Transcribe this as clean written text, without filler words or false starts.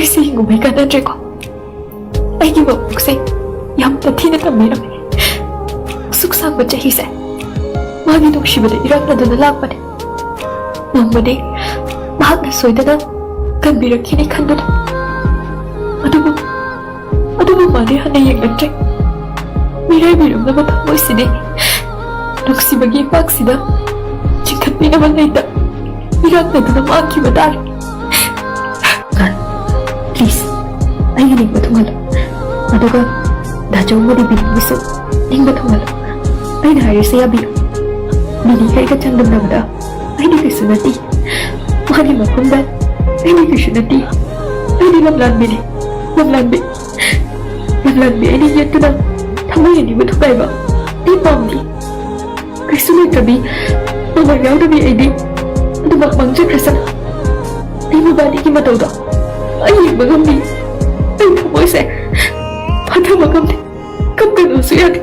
ꯑꯩꯁꯦ ꯍꯤꯡꯉꯨꯕꯩ ꯀꯥꯟꯅꯗ꯭ꯔꯦꯀꯣ ꯑꯩꯒꯤ ꯃꯕꯨꯛꯁꯦ ꯌꯥꯝꯅ ꯊꯤꯅ ꯇꯝꯕꯤꯔꯝꯃꯦ ꯑꯁꯨꯛ ꯁꯥꯡꯕ ꯆꯍꯤꯁꯦ ꯃꯥꯒꯤ ꯅꯨꯡꯁꯤꯕꯗ ꯏꯔꯛꯅꯗꯨꯅ ꯂꯥꯛꯄꯅꯦ ꯅꯣꯡꯃꯗꯤ ꯃꯍꯥꯛꯅ ꯁꯣꯏꯗꯅ ꯀꯟꯕꯤꯔꯛꯈꯤꯅꯤ ꯈꯟꯗꯨꯅ ꯑꯗꯨꯕꯨ ꯃꯥꯗꯤ ꯍꯟꯅ ꯌꯦꯡꯂꯛꯇ꯭ꯔꯦ ꯃꯤꯔꯥꯏꯕꯤꯔꯝꯂꯕ ꯊꯃꯣꯏꯁꯤꯗꯤ ꯅꯨꯡꯁꯤꯕꯒꯤ ꯄꯥꯛꯁꯤꯗ ꯆꯤꯡꯈꯠꯄꯤꯅꯕ ꯂꯩꯇ ꯏꯔꯛꯅꯗꯨꯅ ꯃꯥꯡꯈꯤꯕ ꯇꯥꯔꯦ ꯄ꯭ꯂꯤꯖ ꯑꯩꯒꯤ ꯅꯤꯡꯕ ꯊꯨꯡꯍꯜꯂꯣ ꯑꯗꯨꯒ ꯗꯥꯆꯧ ꯑꯃꯗꯤ ꯕꯤꯅꯤꯒꯤꯁꯨ ꯅꯤꯡꯕ ꯊꯨꯡꯍꯜꯂꯣ ꯑꯩꯅ ꯍꯥꯏꯔꯤꯁꯦ ꯌꯥꯕꯤꯌꯨ ꯕꯤꯅꯤ ꯀꯩꯒ ꯆꯥꯡꯗꯝꯅꯕꯗ ꯑꯩꯗꯤ ꯀꯩꯁꯨ ꯅꯠꯇꯦ ꯃꯥꯒꯤ ꯃꯐꯝꯗ ꯑꯩꯗꯤ ꯀꯩꯁꯨ ꯅꯠꯇꯦ ꯑꯩꯗꯤ ꯂꯝꯂꯥꯟꯕꯤꯅꯤ ꯂꯝꯂꯥꯟꯕꯤ ꯑꯩꯅ ꯌꯦꯠꯇꯨꯅ ꯊꯃꯣꯏ ꯑꯅꯤꯕꯨ ꯊꯨꯒꯥꯏꯕ ꯑꯩ ꯄꯥꯝꯗꯦ ꯀꯩꯁꯨ ꯂꯩꯇ꯭ꯔꯕꯤ ꯃꯃꯜ ꯌꯥꯎꯗꯕꯤ ꯑꯩꯗꯤ ꯑꯗꯨꯃꯛ ꯃꯥꯡꯖꯈ꯭ꯔꯁꯅ ꯑꯩ ꯃꯕꯥꯅꯤꯒꯤ ꯃꯇꯧꯗꯣ ꯑꯩ ꯌꯦꯡꯕ ꯉꯝꯗꯦ ꯑꯩ ꯊꯃꯣꯏꯁꯦ ꯐꯥꯊꯕ ꯉꯝꯗꯦ ꯀꯞꯀꯅꯨꯁꯨ ꯌꯥꯗꯦ